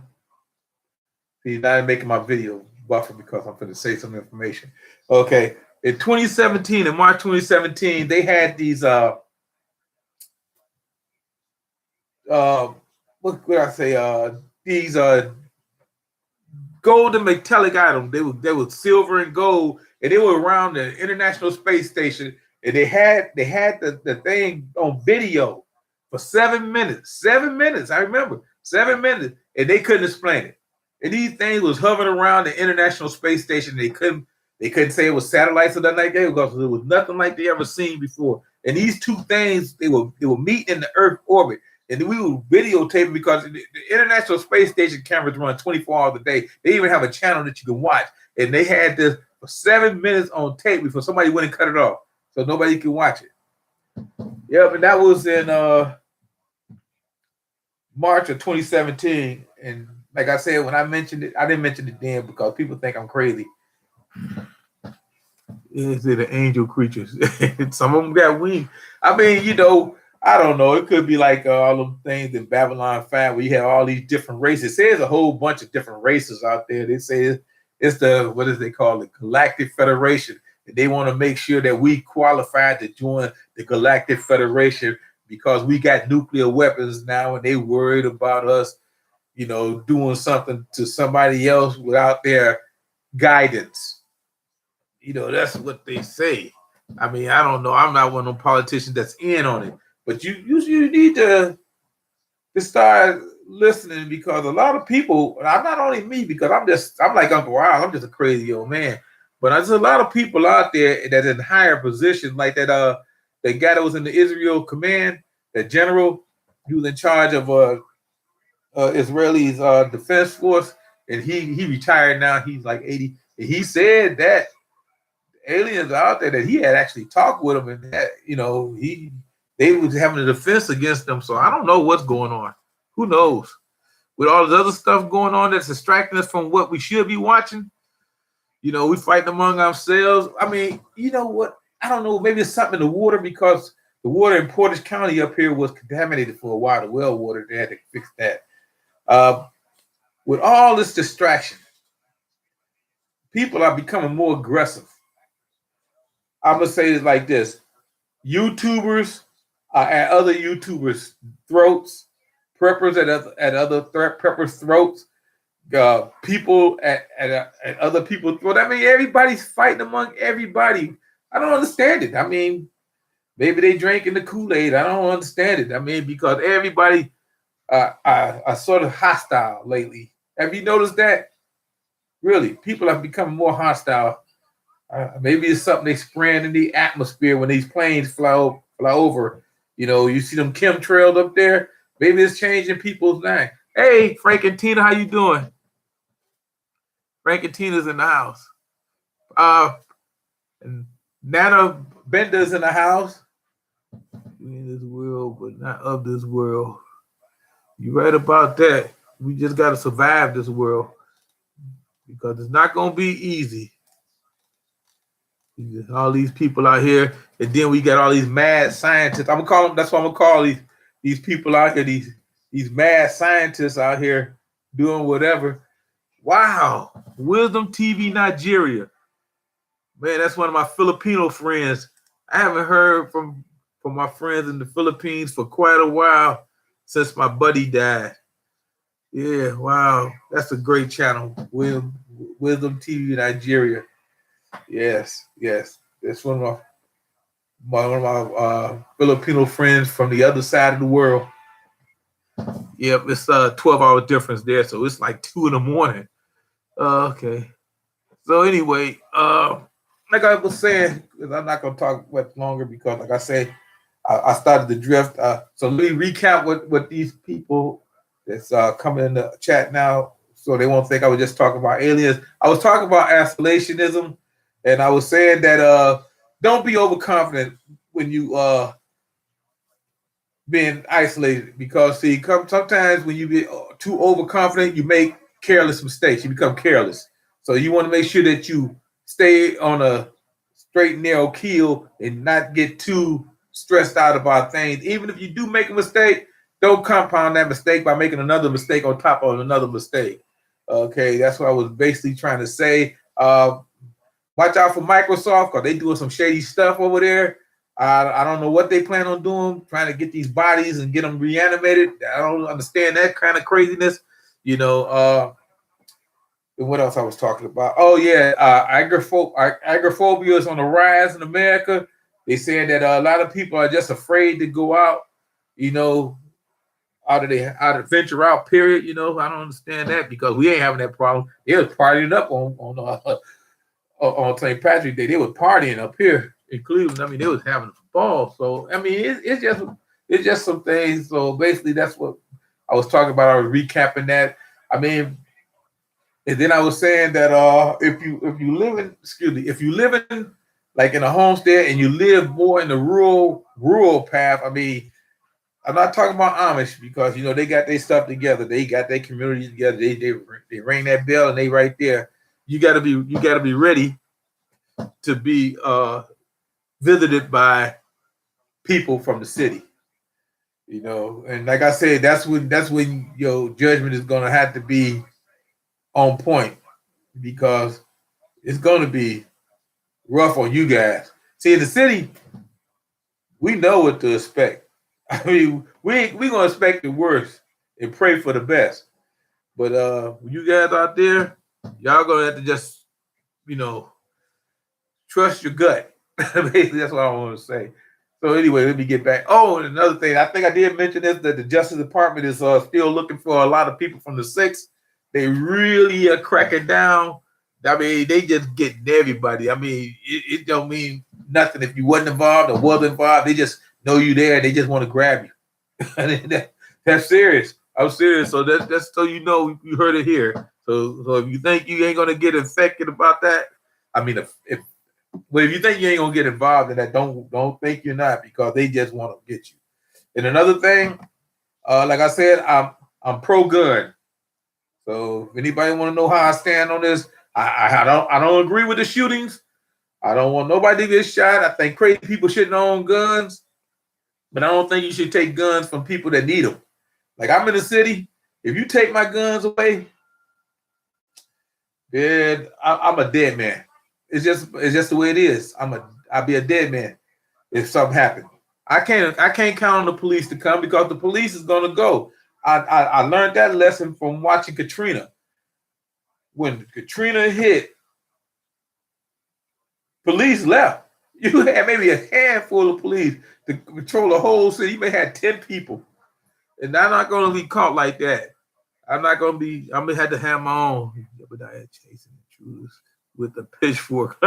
See, now I'm making my video buffer because I'm going to say some information. Okay, in March 2017, they had these what could I say? These golden metallic items. They were silver and gold, and they were around the International Space Station. And they had the thing on video for 7 minutes. 7 minutes, I remember 7 minutes, and they couldn't explain it. And these things was hovering around the International Space Station. They couldn't say it was satellites or nothing like that because it was nothing like they ever seen before. And these two things, they will meet in the Earth orbit. And we would videotape it because the International Space Station cameras run 24 hours a day. They even have a channel that you can watch. And they had this for 7 minutes on tape before somebody went and cut it off. So nobody can watch it. Yep, and that was in March of 2017. And like I said, when I mentioned it, I didn't mention it then because people think I'm crazy. Is it an angel creatures? Some of them got wings. I mean, you know, I don't know. It could be like all them things in Babylon 5 where you have all these different races. There's a whole bunch of different races out there. They say it's the, what is they call it, Galactic Federation. And they want to make sure that we qualify to join the Galactic Federation because we got nuclear weapons now and they worried about us, you know, doing something to somebody else without their guidance. You know, that's what they say. I mean, I don't know. I'm not one of them politicians that's in on it. But you need to start listening because a lot of people, and I'm not only me, because I'm like Uncle Wild, I'm just a crazy old man. But there's a lot of people out there that in higher positions, like that guy that was in the Israel command, that general, he was in charge of Israeli's defense force, and he retired now. He's like 80. And he said that aliens out there that he had actually talked with them, and that, you know, they was having a defense against them. So I don't know what's going on. Who knows? With all this other stuff going on that's distracting us from what we should be watching, you know, we fighting among ourselves. I mean, you know what? I don't know. Maybe it's something in the water because the water in Portage County up here was contaminated for a while. The well water, they had to fix that. With all this distraction, people are becoming more aggressive. I'm going to say it like this. YouTubers are at other YouTubers' throats. Preppers at other preppers' throats. People at other people's throats. I mean, everybody's fighting among everybody. I don't understand it. I mean, maybe they drinking the Kool-Aid. I don't understand it. I mean, because everybody are sort of hostile lately. Have you noticed that? Really, people have become more hostile. Maybe it's something they spraying in the atmosphere when these planes fly over. You know, you see them chemtrails up there. Maybe it's changing people's mind. Hey, Frank and Tina, how you doing? Frank and Tina's in the house. And Nana Bender's in the house. In this world, but not of this world. You're right about that. We just got to survive this world because it's not going to be easy. All these people out here, and then we got all these mad scientists. I'm gonna call them. That's what I'm gonna call these people out here. These mad scientists out here doing whatever. Wow, Wisdom TV Nigeria, man, that's one of my Filipino friends. I haven't heard from my friends in the Philippines for quite a while since my buddy died. Yeah, wow, that's a great channel, Wisdom TV Nigeria. Yes. That's one of my Filipino friends from the other side of the world. Yep, it's a 12-hour difference there, so it's like 2 a.m. Okay. So anyway, like I was saying, because I'm not gonna talk much longer because, like I say, I started to drift. So let me recap what these people that's coming in the chat now, so they won't think I was just talking about aliens. I was talking about isolationism. And I was saying that don't be overconfident when you being isolated because see, sometimes when you get too overconfident, you make careless mistakes. You become careless. So you want to make sure that you stay on a straight and narrow keel and not get too stressed out about things. Even if you do make a mistake, don't compound that mistake by making another mistake on top of another mistake. Okay, that's what I was basically trying to say. Watch out for Microsoft because they doing some shady stuff over there. I don't know what they plan on doing, trying to get these bodies and get them reanimated. I don't understand that kind of craziness. You know, what else I was talking about? Oh, yeah, agoraphobia is on the rise in America. They saying that a lot of people are just afraid to go out, you know, out of venture out, period. You know, I don't understand that because we ain't having that problem. They was partying up on St. Patrick's Day. They were partying up here. in Cleveland. I mean, they was having a ball. So I mean, it's just some things. So basically, that's what I was talking about. I was recapping that. I mean, and then I was saying that if you live in if you live in like in a homestead and you live more in the rural path, I mean, I'm not talking about Amish because they got their stuff together, they got their community together, they ring that bell and they right there. You gotta be ready to be visited by people from the city. And like I said, that's when your judgment is gonna have to be on point because it's gonna be rough on you guys. See, in the city, we know what to expect. I mean, we gonna expect the worst and pray for the best. But you guys out there, y'all gonna have to just, you know, trust your gut. Basically, that's what I want to say. So anyway, let me get back. Oh, and another thing, I think I did mention this, that the Justice Department is still looking for a lot of people from the six. They really are cracking down. I mean, they just getting everybody. I mean, it don't mean nothing if you wasn't involved or was involved. They just know you there. They just want to grab you. That's serious. I'm serious. So that's so you heard it here. So if you think you ain't gonna get infected about that, I mean, if you think you ain't gonna get involved in that, don't think you're not because they just want to get you. And another thing, like I said, I'm pro gun. So if anybody want to know how I stand on this, I don't agree with the shootings. I don't want nobody to get shot. I think crazy people shouldn't own guns, but I don't think you should take guns from people that need them. Like I'm in the city. If you take my guns away, then I'm a dead man. It's just the way it is. I'll be a dead man if something happened. I can't count on the police to come because the police is gonna go. I learned that lesson from watching Katrina. When Katrina hit, police left. You had maybe a handful of police to control the whole city. You may have 10 people. And I'm not gonna be caught like that. I'm gonna have to have my own. But I had chasing intruders with a pitchfork.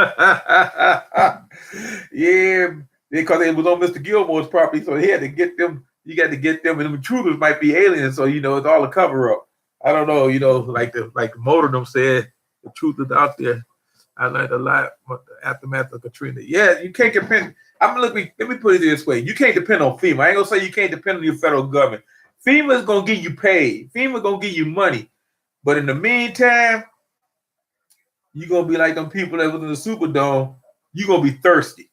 Yeah, because it was on Mr. Gilmore's property, so he had to get them. You got to get them, and the intruders might be aliens, so it's all a cover up. I don't know, like the Motordom said, the truth is out there. I learned a lot about the aftermath of Katrina. Yeah, you can't depend. Let me put it this way: you can't depend on FEMA. I ain't gonna say you can't depend on your federal government. FEMA is gonna get you paid. FEMA gonna give you money, but in the meantime, you're gonna be like them people that was in the Superdome. You're gonna be thirsty.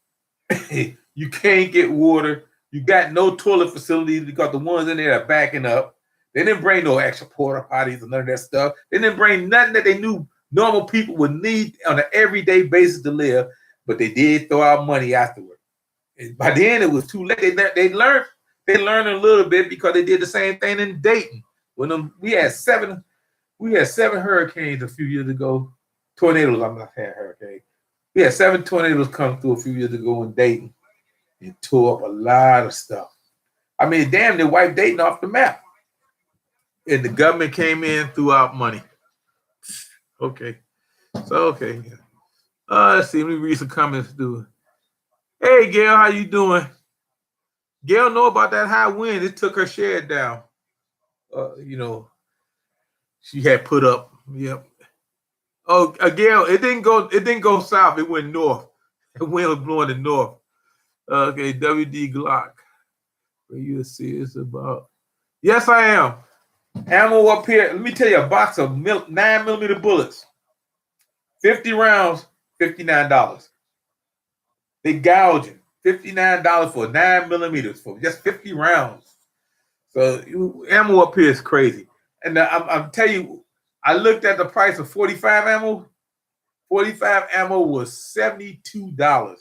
You can't get water. You got no toilet facilities because the ones in there are backing up. They didn't bring no extra porta potties and none of that stuff. They didn't bring nothing that they knew normal people would need on an everyday basis to live, but they did throw out money afterward. And by then it was too late. They learned a little bit because they did the same thing in Dayton. When we had seven hurricanes a few years ago. Tornadoes, I'm not saying hurricane. We had 7 tornadoes come through a few years ago in Dayton and tore up a lot of stuff. I mean, damn, they wiped Dayton off the map. And the government came in, threw out money. Okay. So, okay. Let's see. Let me read some comments. Hey, Gail, how you doing? Gail know about that high wind. It took her shed down. She had put up. Yep. Oh, Gail, it didn't go south. It went north. The wind was blowing the north. Okay, WD Glock. What you see it's about? Yes, I am. Ammo up here. Let me tell you, a box of 9mm bullets. 50 rounds, $59. They gouging. $59 for 9mm for just 50 rounds. So ammo up here is crazy. And I'm telling you, I looked at the price of 45 ammo. 45 ammo was $72.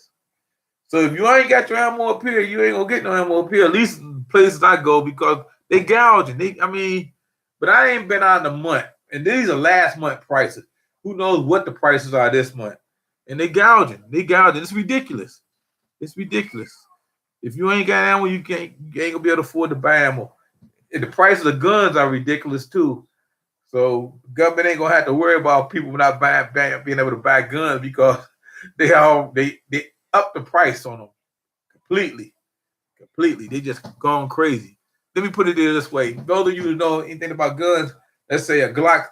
So if you ain't got your ammo up here, you ain't gonna get no ammo up here. At least places I go because they gouging. But I ain't been out in a month, and these are last month prices. Who knows what the prices are this month? And they gouging. It's ridiculous. It's ridiculous. If you ain't got ammo, you ain't gonna be able to afford to buy ammo. And the prices of guns are ridiculous too. So government ain't gonna have to worry about people not being able to buy guns because they up the price on them completely. They just gone crazy. Let me put it this way: those of you who know anything about guns, let's say a Glock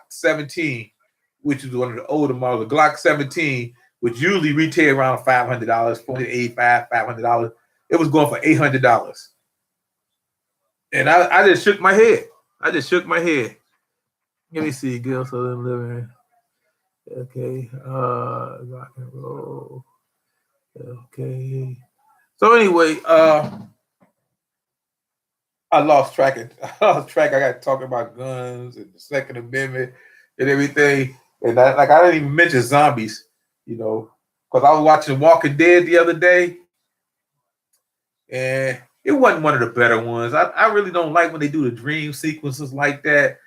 17, which is one of the older models, a Glock 17, which usually retail around $500, $485, $500. It was going for $800, and I just shook my head. Let me see, girls so living. Okay, rock and roll. Okay. So anyway, I lost track. I got talking about guns and the Second Amendment and everything, and I didn't even mention zombies, because I was watching Walking Dead the other day, and it wasn't one of the better ones. I really don't like when they do the dream sequences like that,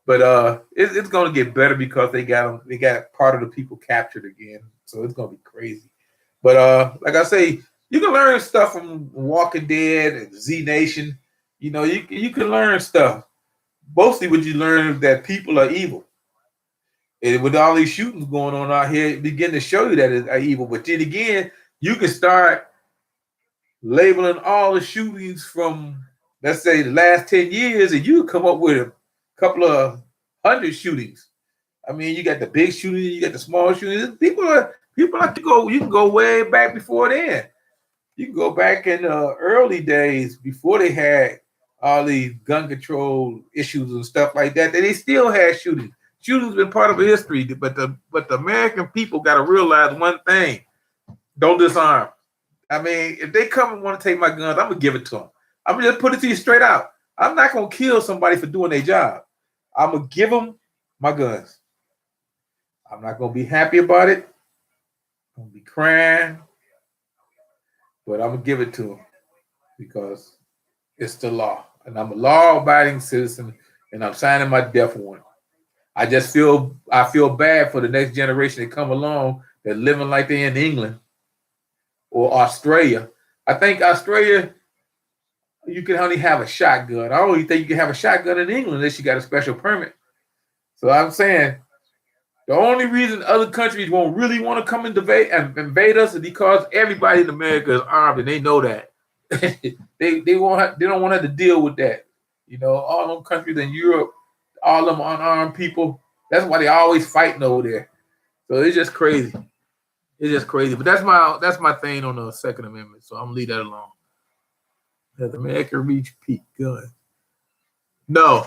but it's gonna get better because they got part of the people captured again, so it's gonna be crazy. But like I say, you can learn stuff from Walking Dead and Z Nation. You can learn stuff. Mostly what you learn that people are evil. And with all these shootings going on out here, it begin to show you that it's evil. But then again, you can start labeling all the shootings from, let's say, the last 10 years, and you come up with a couple of hundred shootings. I mean, you got the big shootings, you got the small shootings. People like to go, you can go way back before then. You can go back in the early days before they had all these gun control issues and stuff like that. They still had shootings. Shootings been part of history, but the American people got to realize one thing: don't disarm. I mean, if they come and want to take my guns, I'm gonna give it to them. I'm gonna just put it to you straight out. I'm not gonna kill somebody for doing their job. I'm gonna give them my guns. I'm not gonna be happy about it. I'm gonna be crying, but I'm gonna give it to them because it's the law, and I'm a law-abiding citizen, and I'm signing my death warrant. I feel bad for the next generation that come along that living like they're in England or Australia. I think Australia, you can only have a shotgun. I don't even think you can have a shotgun in England unless you got a special permit. So I'm saying the only reason other countries won't really want to come and invade us is because everybody in America is armed, and they know that. they don't want to have to deal with that. All them countries in Europe, all them unarmed people. That's why they always fighting over there. So it's just crazy. But that's my thing on the Second Amendment. So I'm gonna leave that alone. Has America reached peak? Good. No.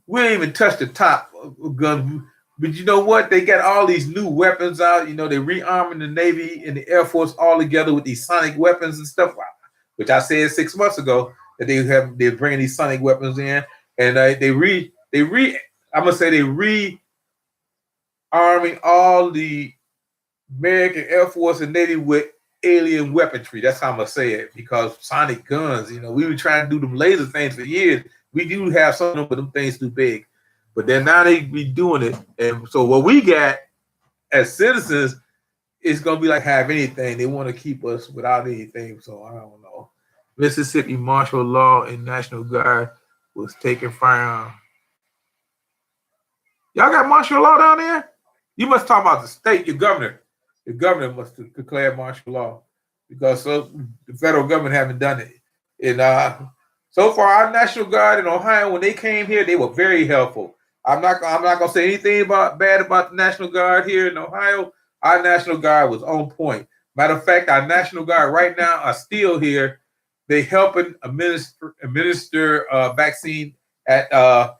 We didn't even touch the top of guns. But you know what? They got all these new weapons out. They're rearming the Navy and the Air Force all together with these sonic weapons and stuff, which I said 6 months ago that they're bringing these sonic weapons in, and they rearming all the American Air Force and Navy with alien weaponry. That's how I'm gonna say it, because sonic guns. We were trying to do them laser things for years. We do have some of them, but them things too big. But then now they be doing it, and so what we got as citizens is gonna be like have anything. They want to keep us without anything. So I don't know. Mississippi martial law and National Guard was taking firearms. Y'all got martial law down there? You must talk about the state. Your governor. The governor must declare martial law because the federal government haven't done it. And so far, our National Guard in Ohio, when they came here, they were very helpful. I'm not gonna say anything bad about the National Guard here in Ohio. Our National Guard was on point. Matter of fact, our National Guard right now are still here. They helping administer vaccine at the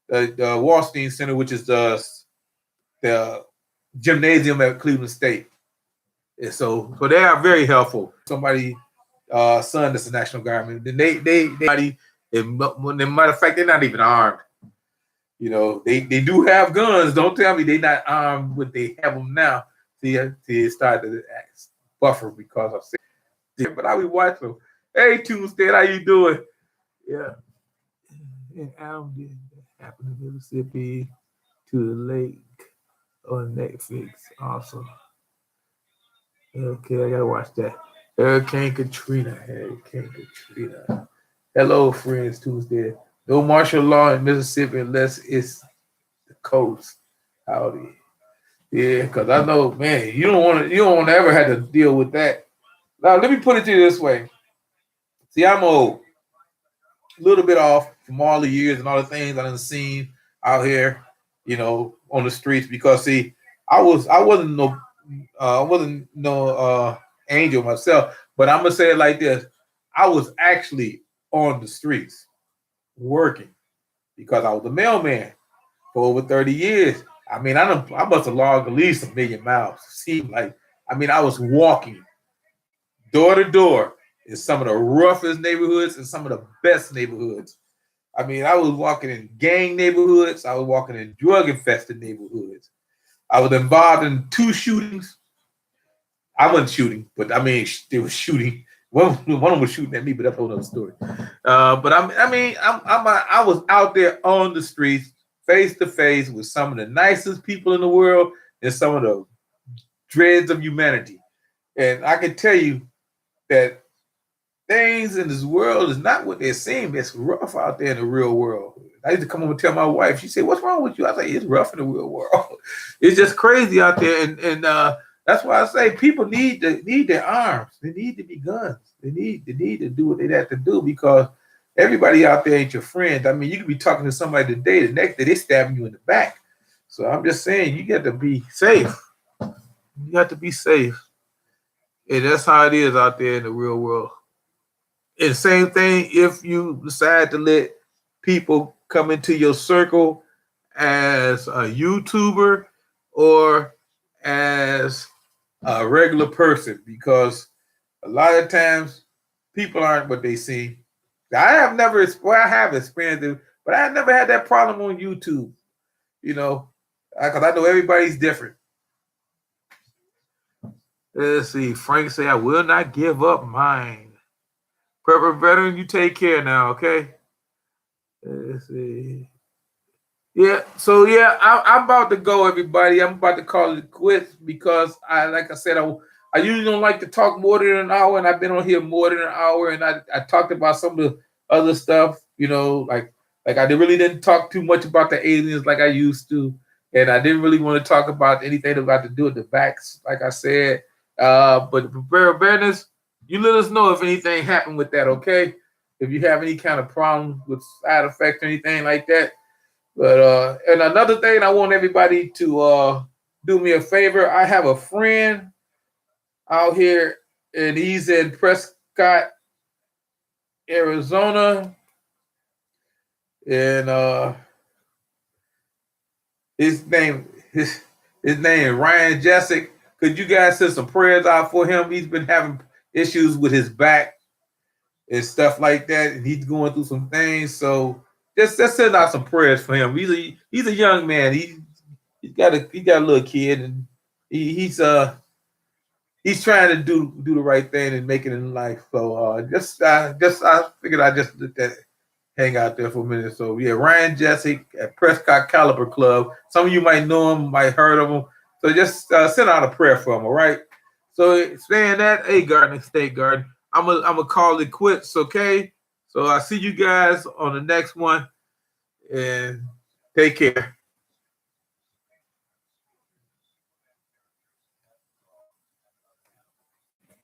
Wallstein Center, which is the gymnasium at Cleveland State. And so they are very helpful. Somebody son that's a National Guard. Then matter of fact, they're not even armed. They do have guns. Don't tell me they're not armed when they have them now. See, start to buffer because of it. But I be watching them. Hey, Tuesday, how you doing? Yeah. And Adam did happen in Mississippi to the lake on Netflix. Awesome. Okay, I gotta watch that. Hurricane Katrina. Hello, friends. Tuesday. No martial law in Mississippi unless it's the coast. Howdy. Yeah, because I know, man, you don't want to ever have to deal with that. Now, let me put it to you this way. See, I'm old, a little bit off from all the years and all the things I done seen out here, on the streets. Because see, I wasn't no angel myself, but I'm gonna say it like this: I was actually on the streets working because I was a mailman for over 30 years. I mean, I must have logged at least 1 million miles. Seemed like, I mean, I was walking door to door in some of the roughest neighborhoods and some of the best neighborhoods. I mean, I was walking in gang neighborhoods. I was walking in drug infested neighborhoods. I was involved in 2 shootings. I wasn't shooting, but I mean, they were shooting. One of them was shooting at me, but that's a whole other story. But I was out there on the streets, face to face with some of the nicest people in the world and some of the dregs of humanity. And I can tell you that things in this world is not what they seem. It's rough out there in the real world. I used to come home and tell my wife. She said, "What's wrong with you?" I say, "It's rough in the real world. It's just crazy out there." And that's why I say people need their arms. They need to be guns. They need to do what they have to do, because everybody out there ain't your friend. I mean, you could be talking to somebody today, the next day they stabbing you in the back. So I'm just saying, you got to be safe. You got to be safe, and that's how it is out there in the real world. And same thing if you decide to let people come into your circle as a YouTuber or as a regular person, because a lot of times people aren't what they seem. I have experienced it, but I have never had that problem on YouTube, because I know everybody's different. Let's see. Frank say, "I will not give up mine." Prepper veteran, you take care now, okay? Let's see. Yeah, so yeah, I'm about to go, everybody. I'm about to call it quits because like I said, I usually don't like to talk more than an hour, and I've been on here more than an hour, and I talked about some of the other stuff, like I really didn't talk too much about the aliens like I used to, and I didn't really want to talk about anything about to do with the vax, like I said. But the prepare awareness, you let us know if anything happened with that, okay? If you have any kind of problem with side effects or anything like that. But and another thing, I want everybody to do me a favor. I have a friend out here, and he's in Prescott, Arizona, and his name is Ryan Jessic. Could you guys send some prayers out for him? He's been having issues with his back and stuff like that, and he's going through some things. So just send out some prayers for him. He's a young man. He's got a little kid, and he's trying to do the right thing and make it in life. So I figured I just let that hang out there for a minute. So yeah, Ryan Jessic at Prescott Caliber Club. Some of you might know him, might heard of him. So just send out a prayer for him. All right. So saying that, hey, Garden State Garden, I'm gonna call it quits. Okay. So I see you guys on the next one, and take care.